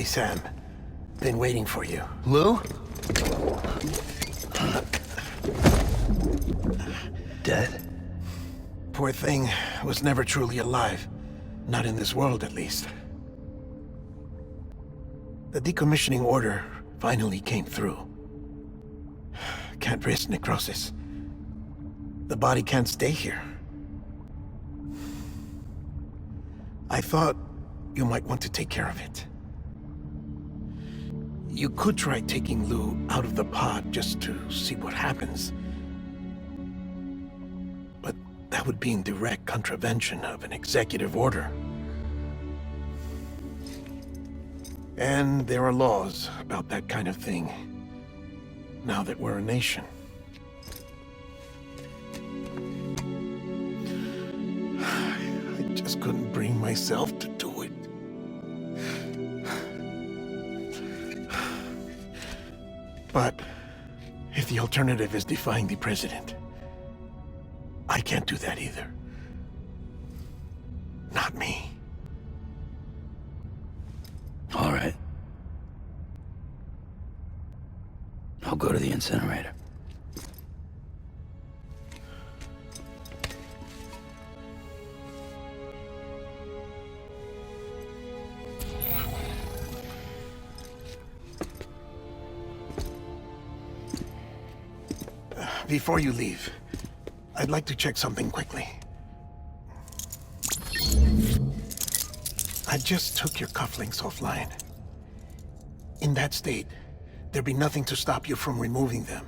Hey, Sam. Been waiting for you. Lou? Dead? Poor thing was never truly alive. Not in this world, at least. The decommissioning order finally came through. Can't risk necrosis. The body can't stay here. I thought you might want to take care of it. You could try taking Lou out of the pod just to see what happens. But that would be in direct contravention of an executive order. And there are laws about that kind of thing, now that we're a nation. I just couldn't bring myself to do it. But if the alternative is defying the president, I can't do that either. Not me. All right. I'll go to the incinerator. Before you leave, I'd like to check something quickly. I just took your cufflinks offline. In that state, there'd be nothing to stop you from removing them.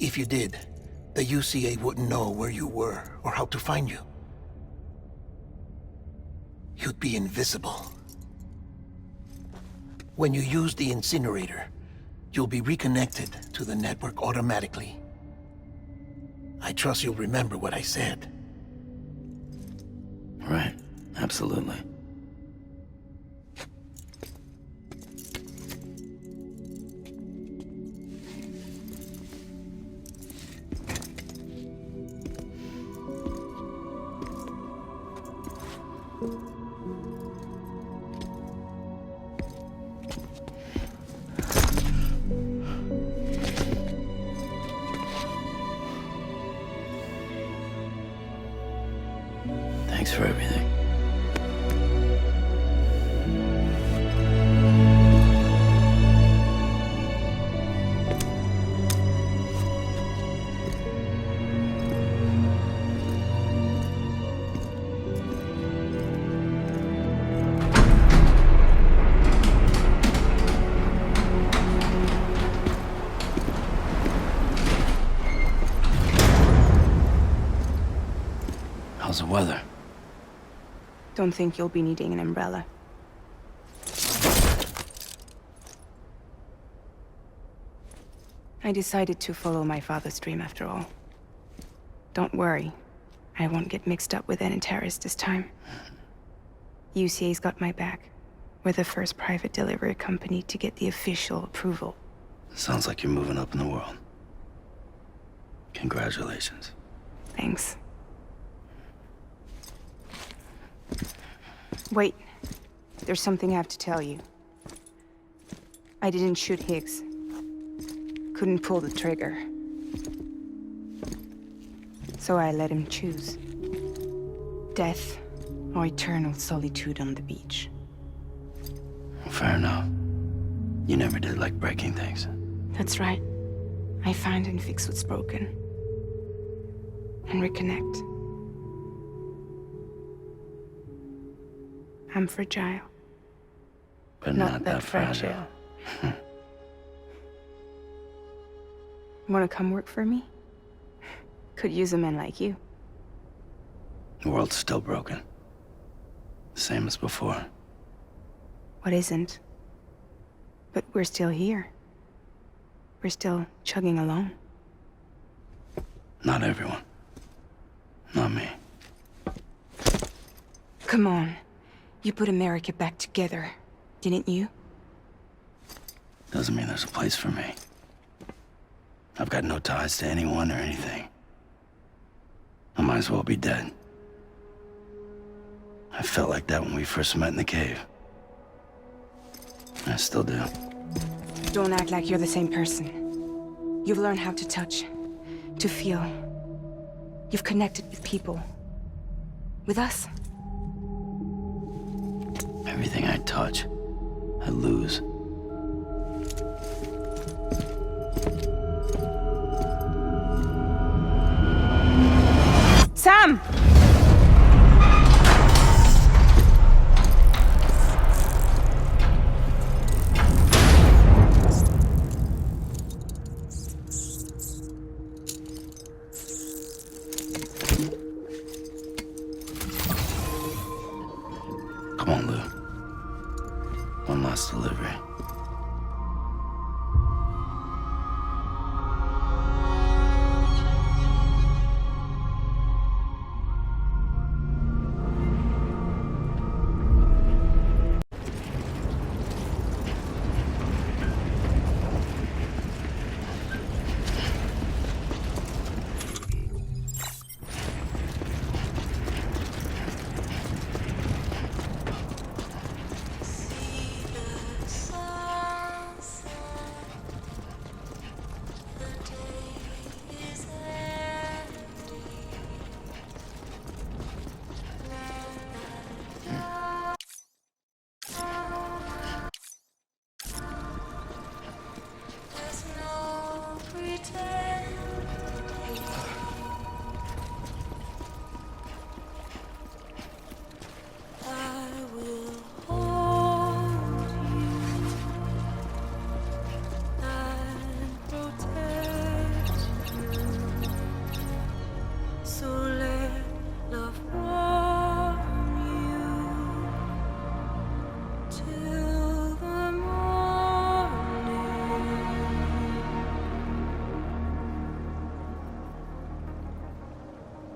If you did, the UCA wouldn't know where you were or how to find you. You'd be invisible. When you use the incinerator, you'll be reconnected to the network automatically. I trust you'll remember what I said. Right. Absolutely. Thanks for everything. How's the weather? Don't think you'll be needing an umbrella. I decided to follow my father's dream after all. Don't worry. I won't get mixed up with any terrorists this time. UCA's got my back. We're the first private delivery company to get the official approval. Sounds like you're moving up in the world. Congratulations. Thanks. Wait. There's something I have to tell you. I didn't shoot Higgs. Couldn't pull the trigger. So I let him choose. Death or eternal solitude on the beach. Fair enough. You never did like breaking things. That's right. I find and fix what's broken. And reconnect. I'm fragile. But not that fragile. Wanna come work for me? Could use a man like you. The world's still broken. Same as before. What isn't? But we're still here. We're still chugging along. Not everyone. Not me. Come on. You put America back together, didn't you? Doesn't mean there's a place for me. I've got no ties to anyone or anything. I might as well be dead. I felt like that when we first met in the cave. I still do. Don't act like you're the same person. You've learned how to touch, to feel. You've connected with people. With us. Everything I touch, I lose. Sam! Come on, Lou. One last delivery.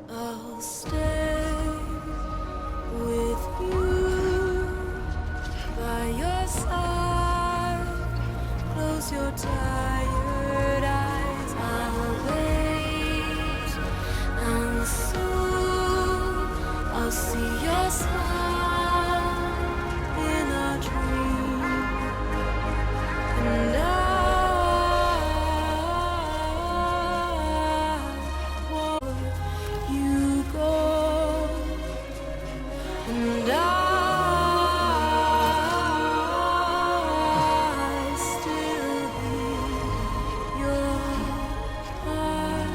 I'll stay with you by your side. Close your tired eyes. I'll wait, and soon I'll see your smile in a dream, and you go, and I still hear your heart.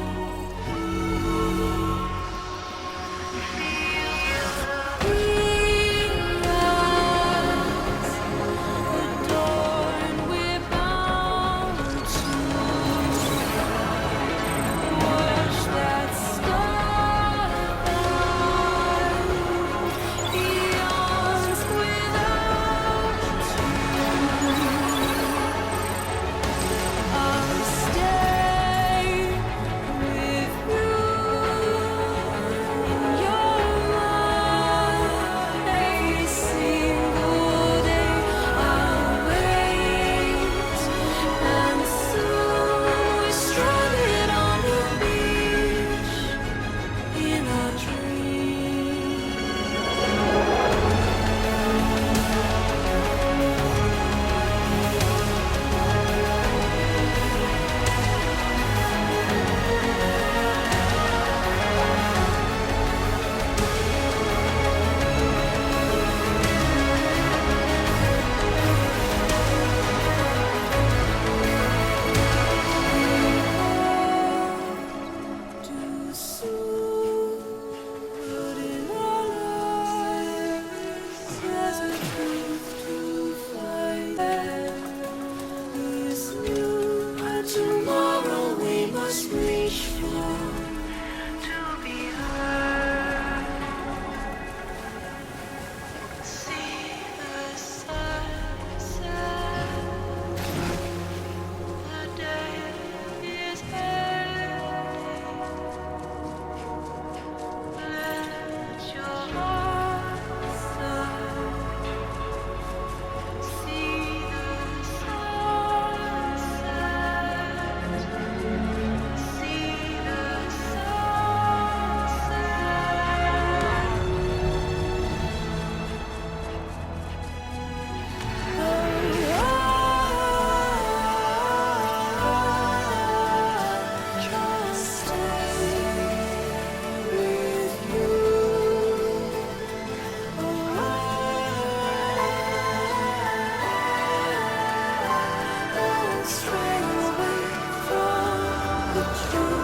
stray away from the truth.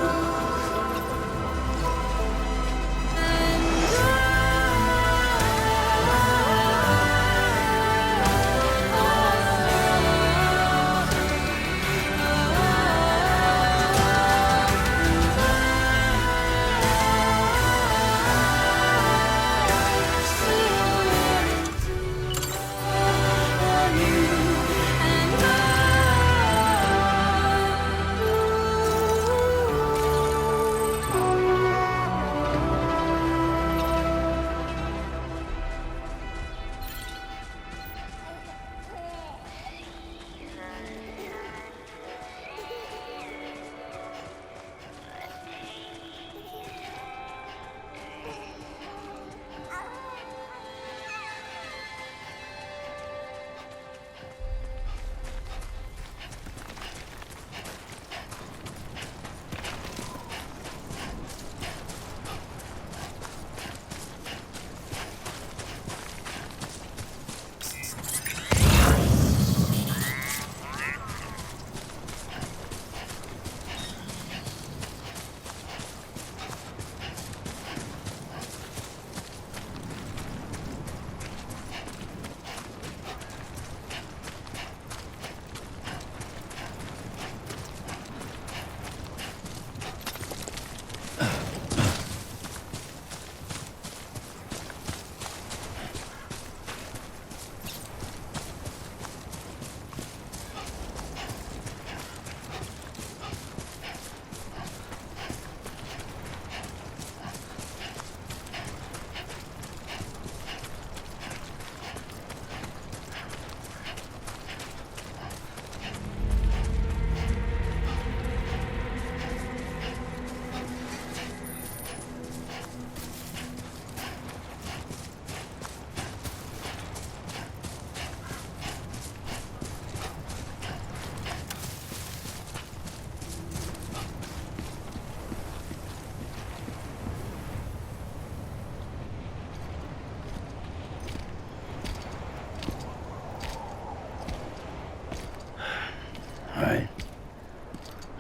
All right.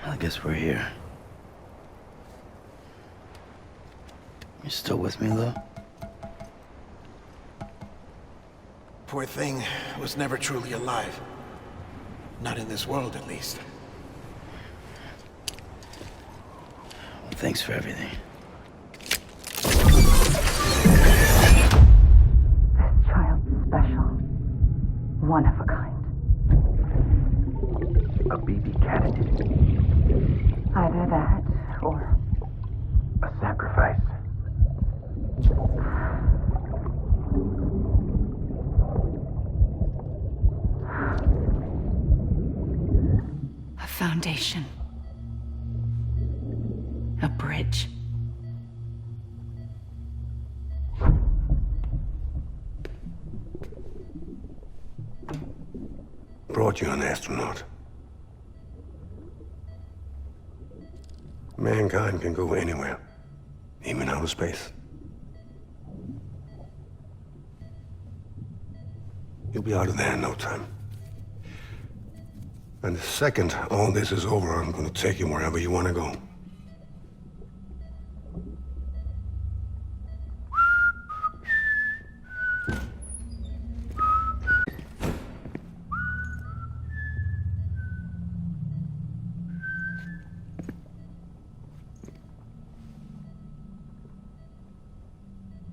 Well, I guess we're here. You still with me, Lou? Poor thing was never truly alive. Not in this world, at least. Well, thanks for everything. Child's special. One of a kind. A baby candidate. Either that, or A sacrifice. a foundation. A bridge. Brought you an astronaut. Mankind can go anywhere, even outer space. You'll be out of there in no time. And the second all this is over, I'm gonna take you wherever you wanna go.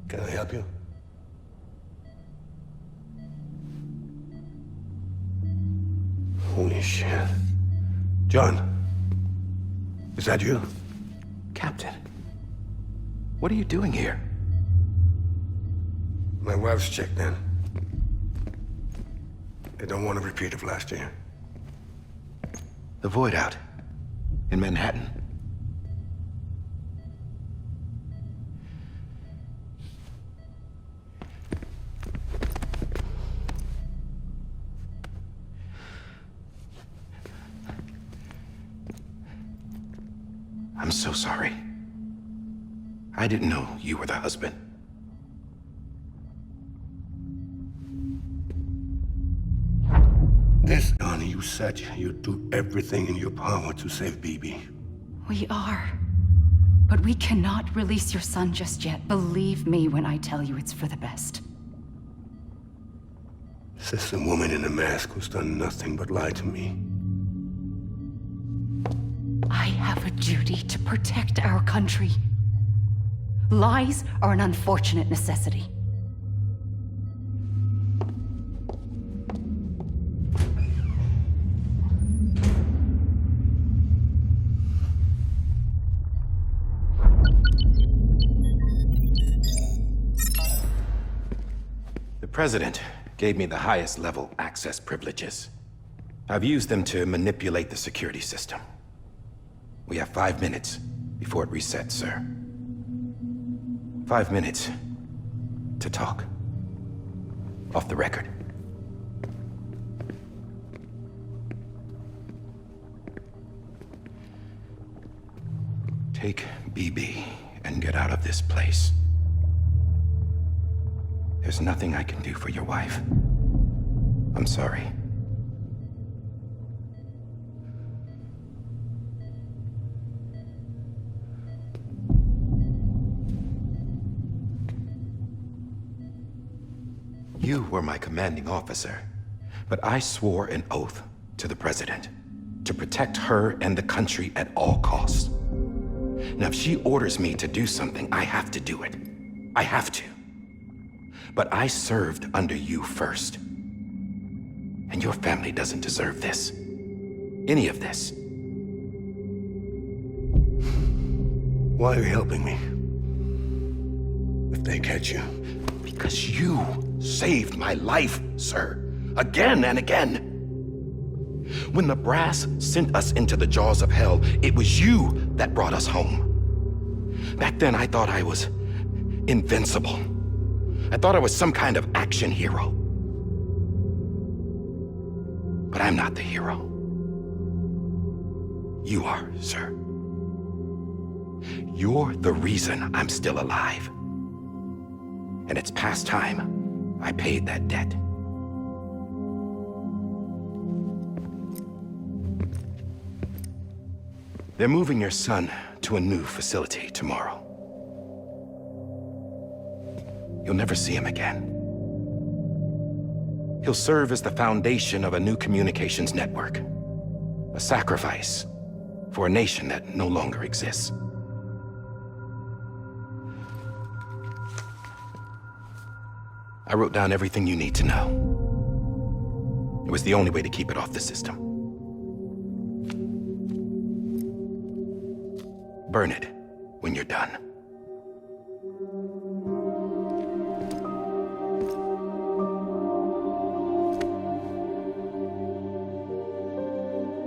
Can I help you? Holy shit. John, is that you? Captain, what are you doing here? My wife's checked in. They don't want a repeat of last year. The Void Out in Manhattan. I'm so sorry. I didn't know you were the husband. This, honey, you said you'd do everything in your power to save Bibi. We are. But we cannot release your son just yet. Believe me when I tell you it's for the best. Says the woman in a mask who's done nothing but lie to me. I have a duty to protect our country. Lies are an unfortunate necessity. The President gave me the highest level access privileges. I've used them to manipulate the security system. We have 5 minutes before it resets, sir. 5 minutes to talk. Off the record. Take BB and get out of this place. There's nothing I can do for your wife. I'm sorry. You were my commanding officer, but I swore an oath to the President to protect her and the country at all costs. Now, if she orders me to do something, I have to do it. I have to. But I served under you first. And your family doesn't deserve this. Any of this. Why are you helping me? If they catch you. Because you saved my life, sir. Again and again. When the brass sent us into the jaws of hell, it was you that brought us home. Back then, I thought I was invincible. I thought I was some kind of action hero. But I'm not the hero. You are, sir. You're the reason I'm still alive. And it's past time I paid that debt. They're moving your son to a new facility tomorrow. You'll never see him again. He'll serve as the foundation of a new communications network. A sacrifice for a nation that no longer exists. I wrote down everything you need to know. It was the only way to keep it off the system. Burn it when you're done.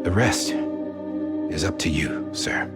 The rest is up to you, sir.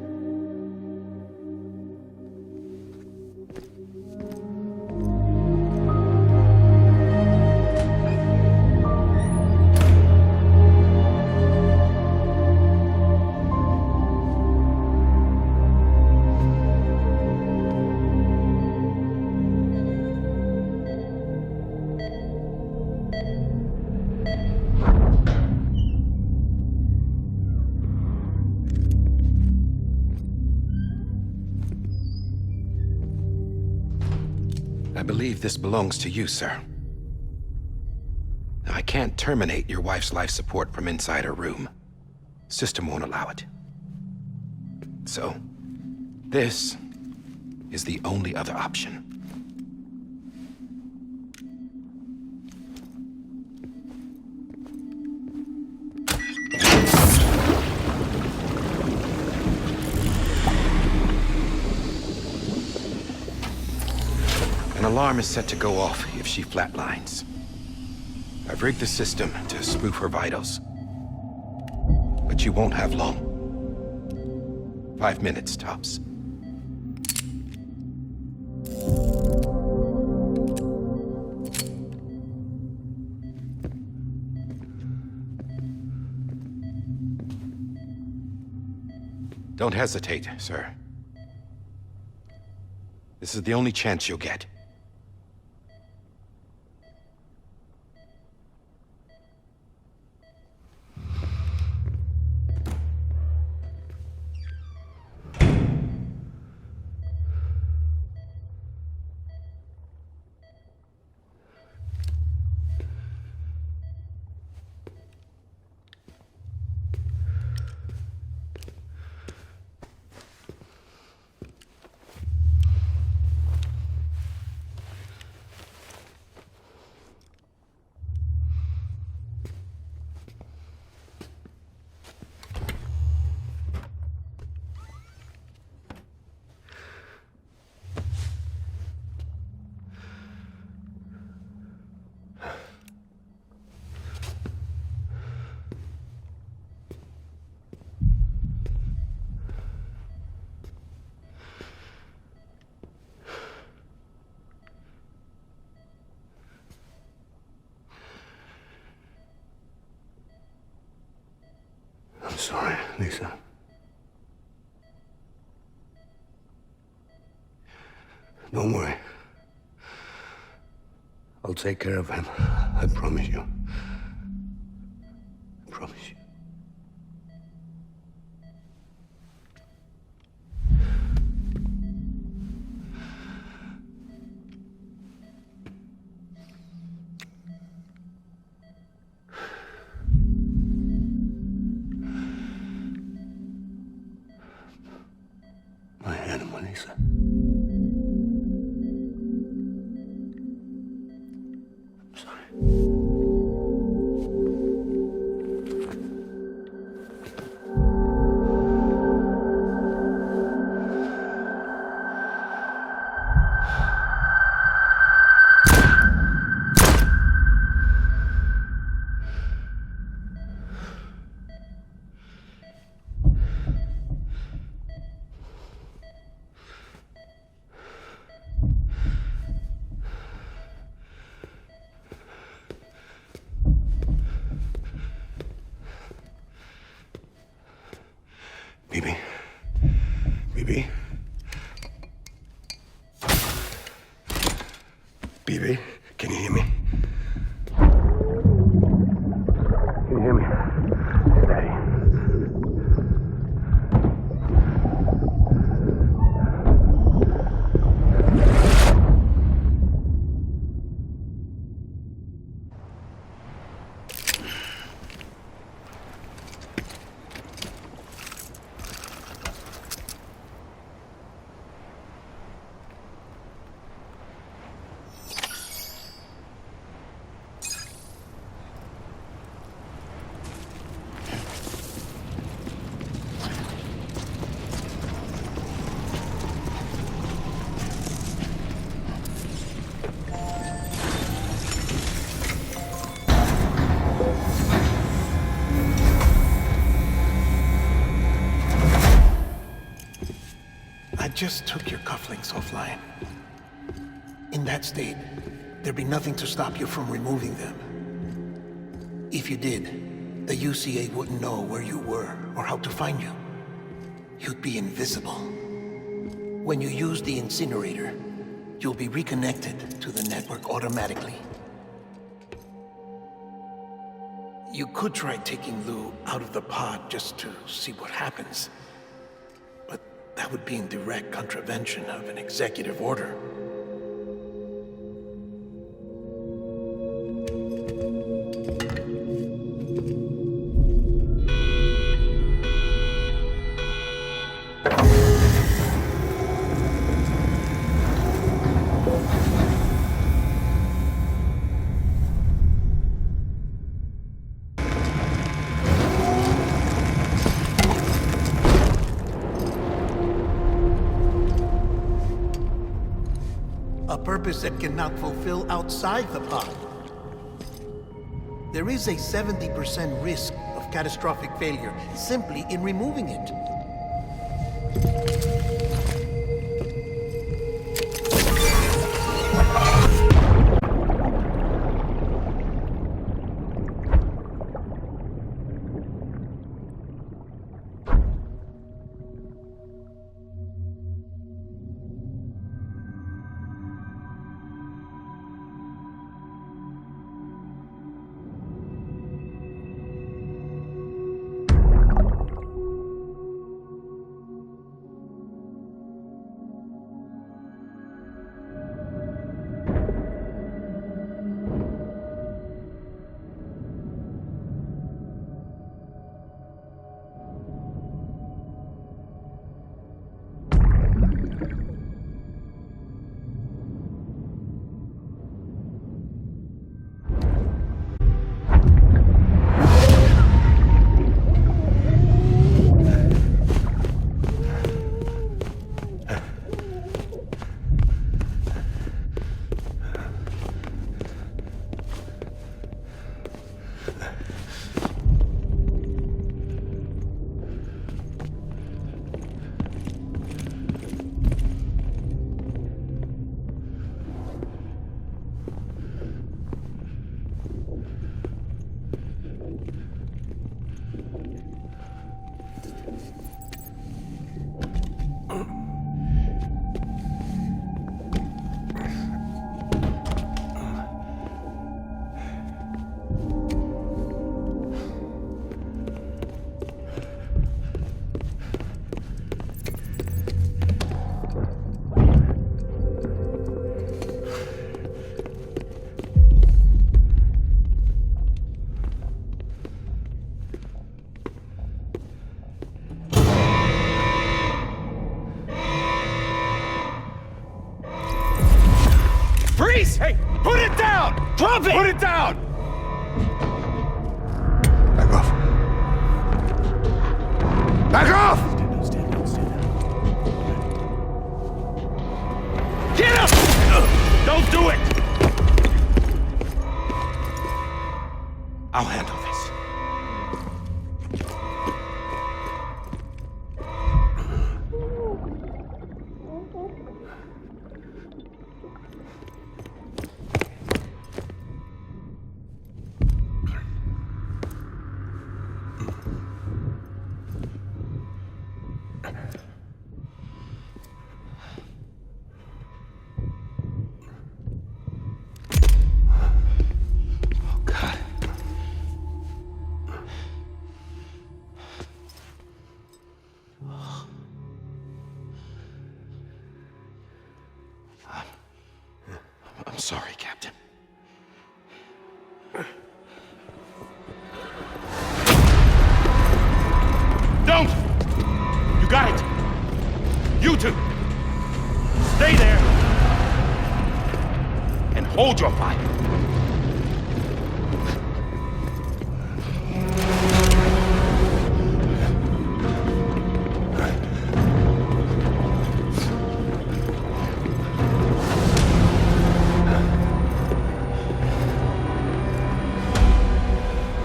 I believe this belongs to you, sir. Now, I can't terminate your wife's life support from inside her room. System won't allow it. So, this is the only other option. An alarm is set to go off if she flatlines. I've rigged the system to spoof her vitals. But you won't have long. 5 minutes, tops. Don't hesitate, sir. This is the only chance you'll get. worry, Lisa. Don't worry. I'll take care of him. I promise you. I promise you. My animal, Lisa. I'm sorry. Bibi. Bibi. Bibi, can you hear me? Can you hear me? Steady. I just took your cufflinks offline. In that state, there'd be nothing to stop you from removing them. If you did, the UCA wouldn't know where you were or how to find you. You'd be invisible. When you use the incinerator, you'll be reconnected to the network automatically. You could try taking Lou out of the pod just to see what happens. But that would be in direct contravention of an executive order. A purpose that cannot fulfill outside the pod. There is a 70% risk of catastrophic failure simply in removing it. Freeze! Hey, put it down! Drop it! Put it down! Back off. Back off! Get him! Don't do it! I'll handle this. I'm sorry, Captain. Don't! You got it! You two! Stay there! And hold your fire!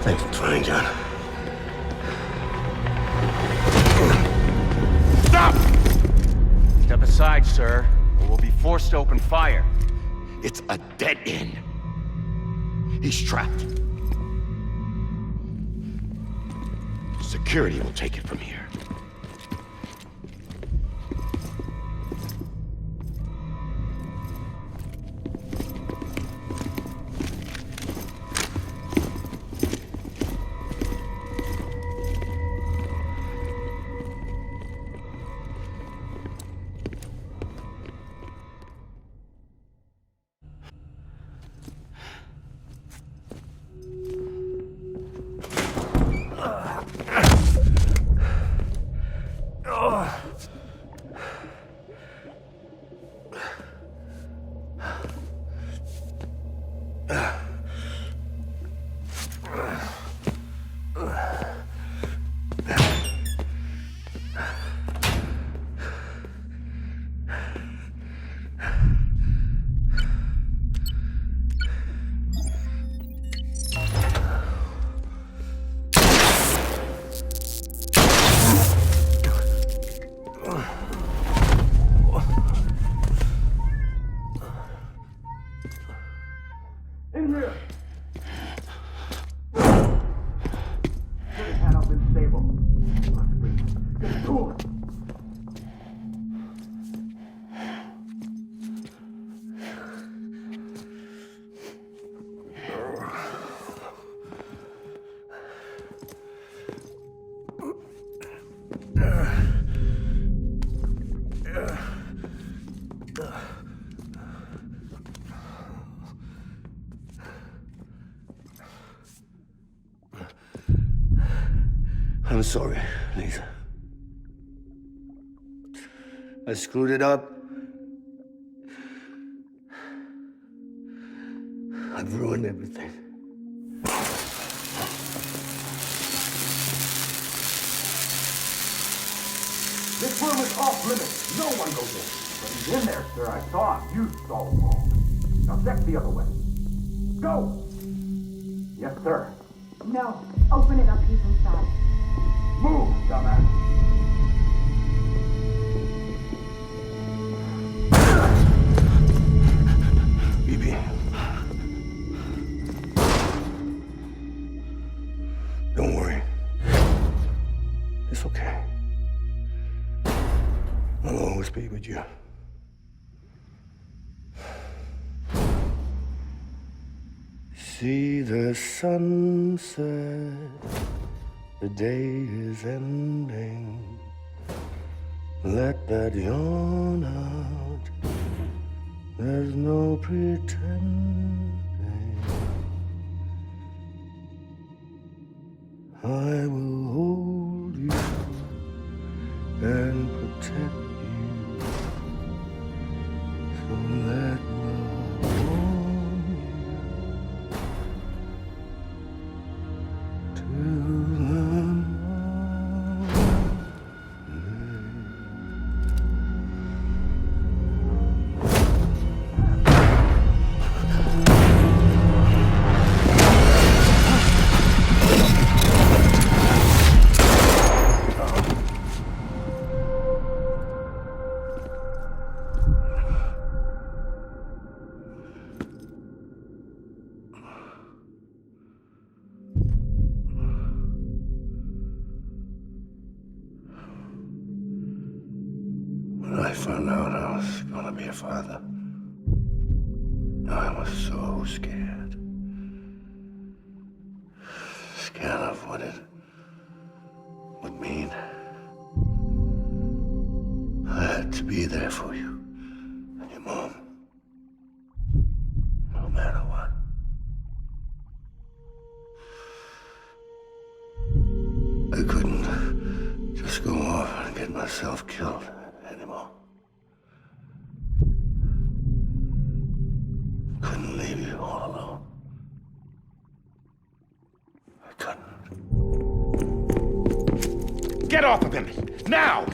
Thanks for trying, John. Stop! Step aside, sir, or we'll be forced to open fire. It's a dead end. He's trapped. Security will take it from here. I'm sorry, Lisa. I screwed it up. I've ruined everything. This room is off limits. No one goes in. But he's in there, sir. I saw him. You saw him all. Now check the other way. Go! Yes, sir. No. Open it up. He's inside. Move, dumbass. BB. Don't worry. It's okay. I'll always be with you. See the sunset, the day is ending. Let that yawn out, there's no pretending. I will hold you and protect you, so let love warm you to the When I found out I was gonna be a father, I was so scared. Scared of what it would mean. I had to be there for you and your mom, no matter what. I couldn't just go off and get myself killed anymore. Couldn't leave you all alone. I couldn't. Get off of him! Now!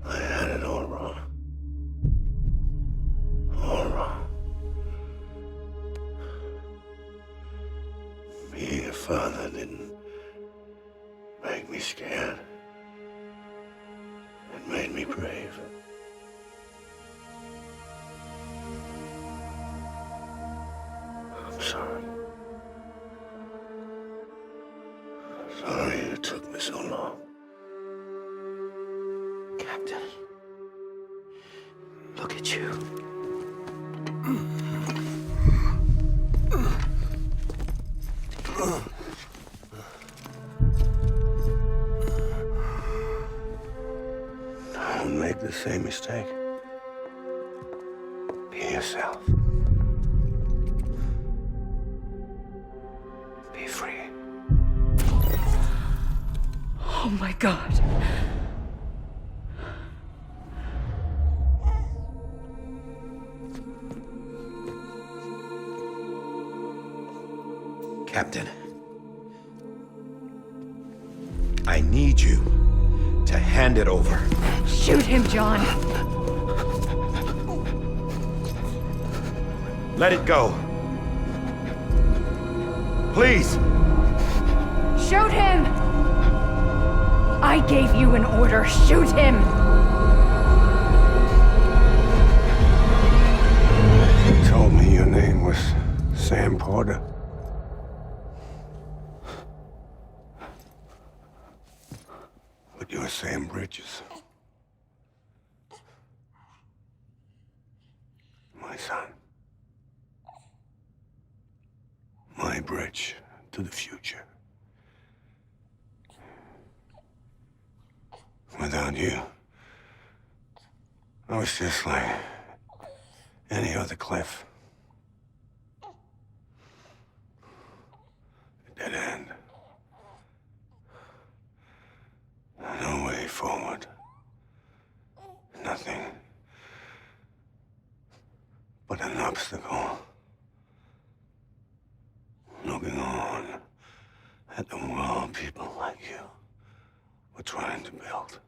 I had it all wrong. All wrong. Being a father didn't make me scared. It made me brave. I'm sorry. Sorry it took me so long. Captain, look at you. Don't make the same mistake. Be yourself. Be free. Oh my God. Captain, I need you to hand it over. Shoot him, John. Let it go. Please. Shoot him! I gave you an order. Shoot him! You told me your name was Sam Porter. But you're Sam Bridges. My son. My bridge to the future. Without you, I was just like any other Cliff. A dead end. No way forward. Nothing but an obstacle. Looking on at the world people like you were trying to build.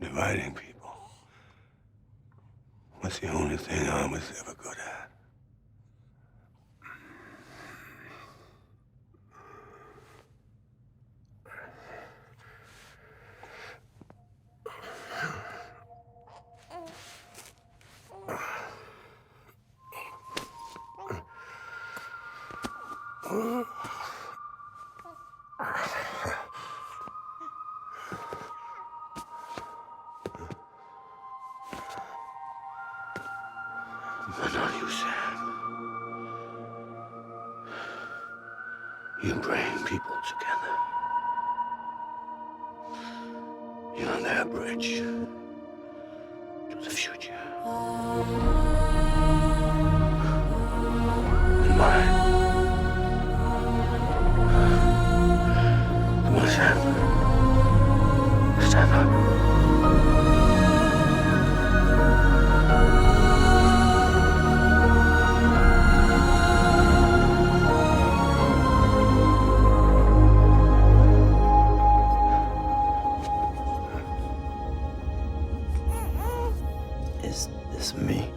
Dividing people was the only thing I was ever good at. But not you, Sam. You bring people together. You're their bridge to the future. And mine. Come on, Sam. Stand up. Is this me?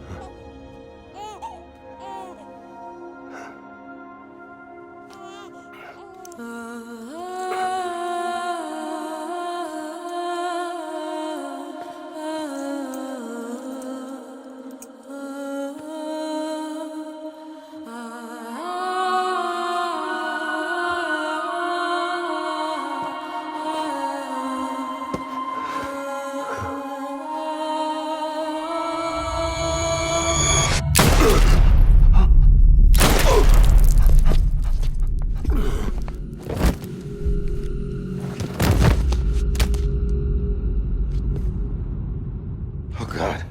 Oh, God.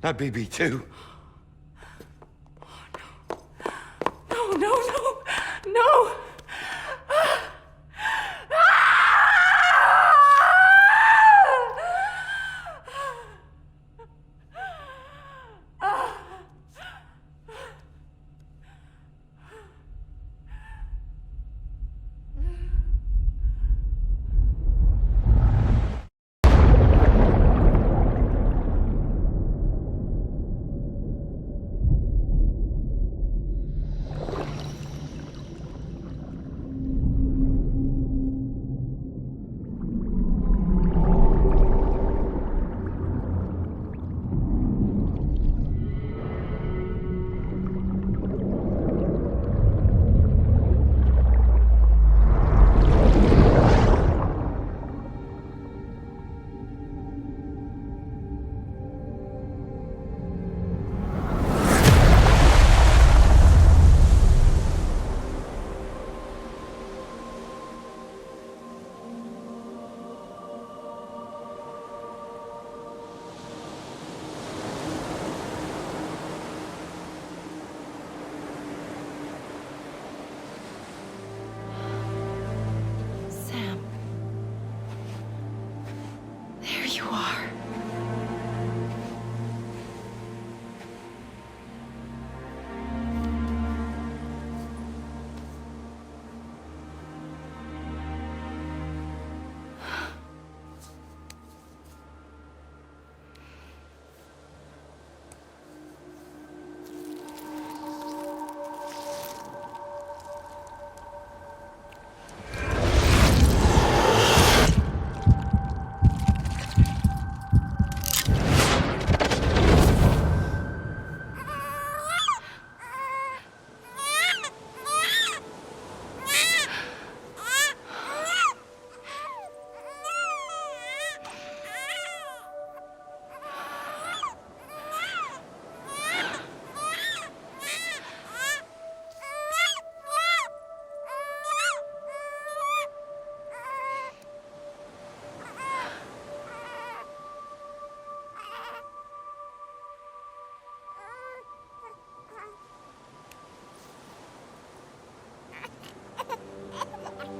Not BB2. No, no, no, no! Sam. There you are.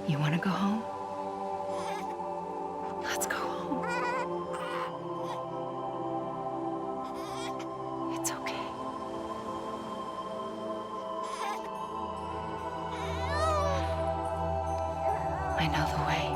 You want to go home? Let's go home. It's okay. I know the way.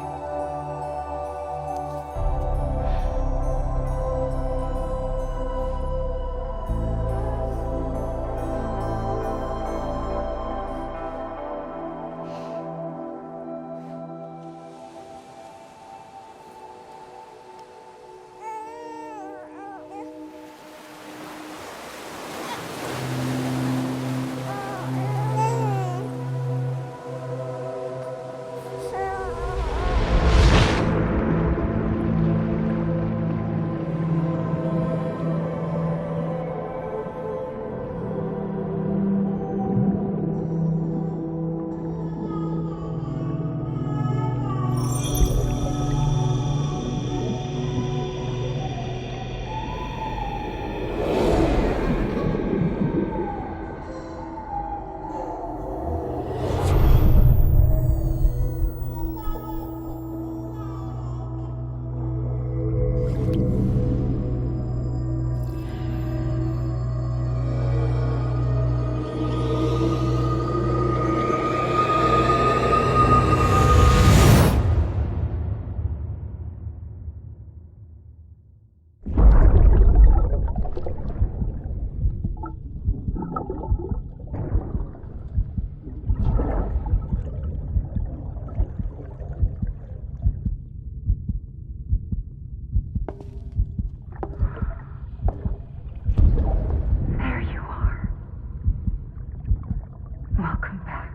Welcome back.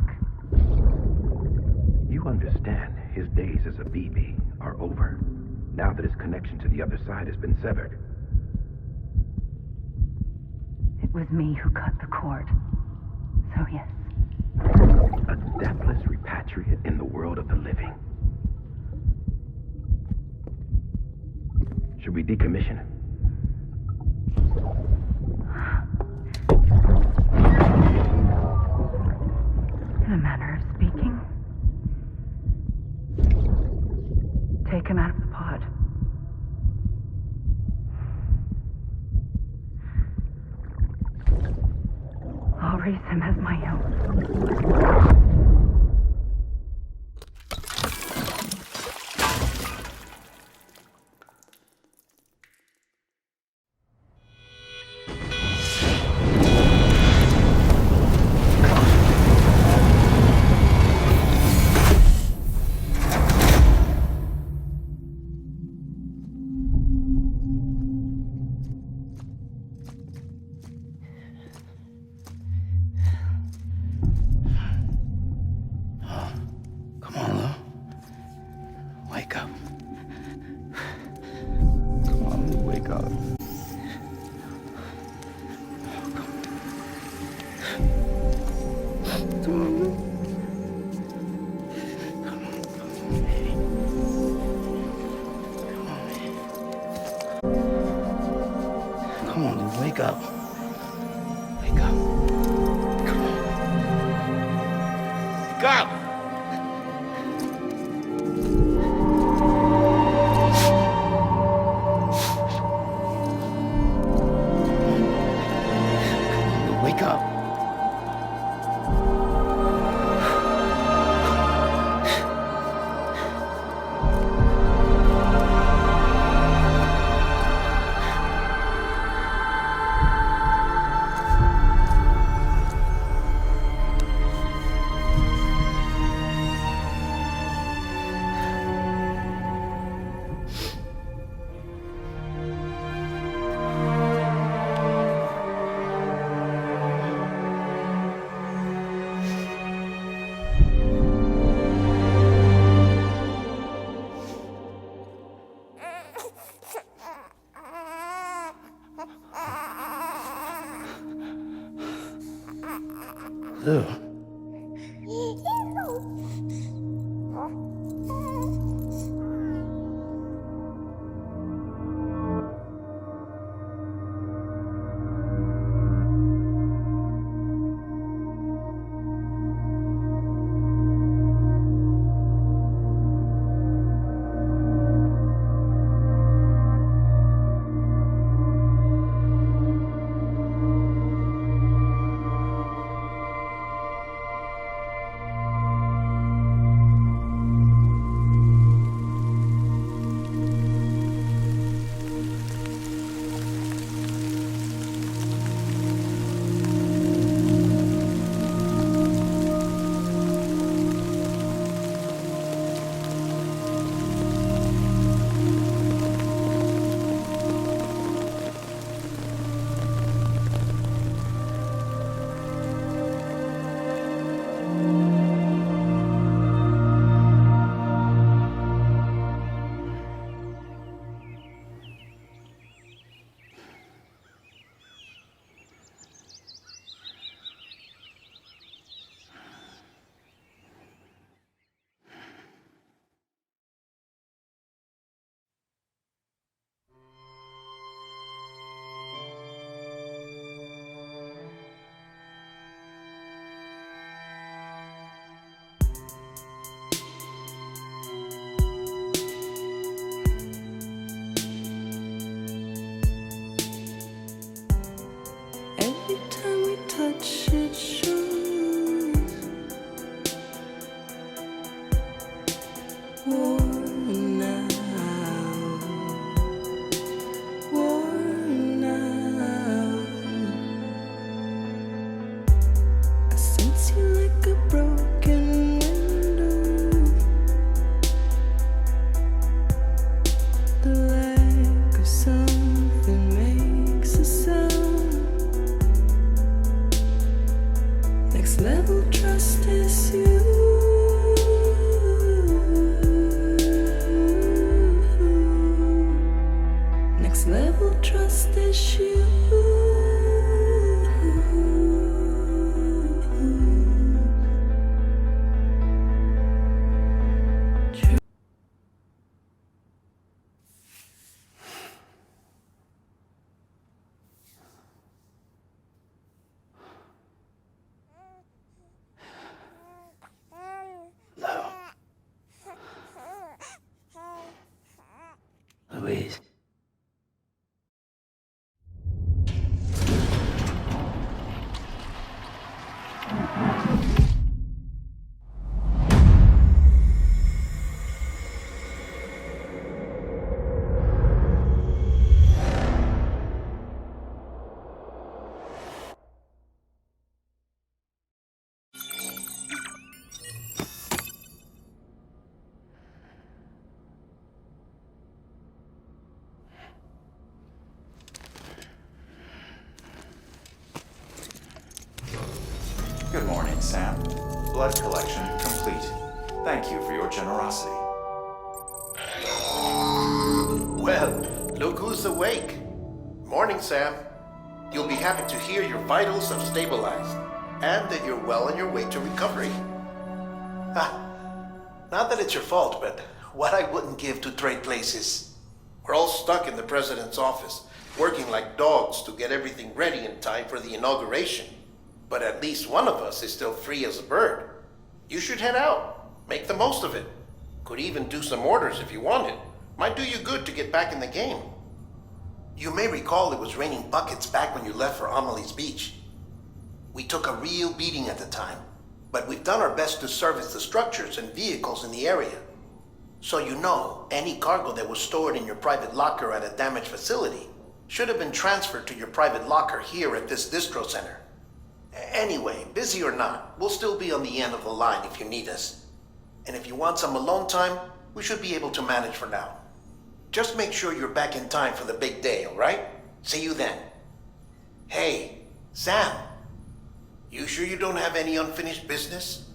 You understand his days as a BB are over, now that his connection to the other side has been severed. It was me who cut the cord. So yes. A deathless repatriate in the world of the living. Should we decommission him? In a manner of speaking. Take him out of the pod. I'll raise him as my own. Come on, Lou. Wake up. Come on, Lou, wake up. Come on, Lou. Come on, Lou, wake up. Wake up. Come on. Wake up! Wake up. Lou. Every time we touch it shows worn out, worn out. I sense you like a broken window. The lack of something makes a sound. Next level trust. trust is you. Next level trust is you. Louise. Good morning, Sam. Blood collection complete. Thank you for your generosity. Well, look who's awake. Morning, Sam. You'll be happy to hear your vitals have stabilized, and that you're well on your way to recovery. Not that it's your fault, but what I wouldn't give to trade places. We're all stuck in the president's office, working like dogs to get everything ready in time for the inauguration. But at least one of us is still free as a bird. You should head out. Make the most of it. Could even do some orders if you wanted. Might do you good to get back in the game. You may recall it was raining buckets back when you left for Amelie's Beach. We took a real beating at the time, but we've done our best to service the structures and vehicles in the area. So you know, any cargo that was stored in your private locker at a damaged facility should have been transferred to your private locker here at this distro center. Anyway, busy or not, we'll still be on the end of the line if you need us. And if you want some alone time, we should be able to manage for now. Just make sure you're back in time for the big day, all right? See you then. Hey, Sam, you sure you don't have any unfinished business?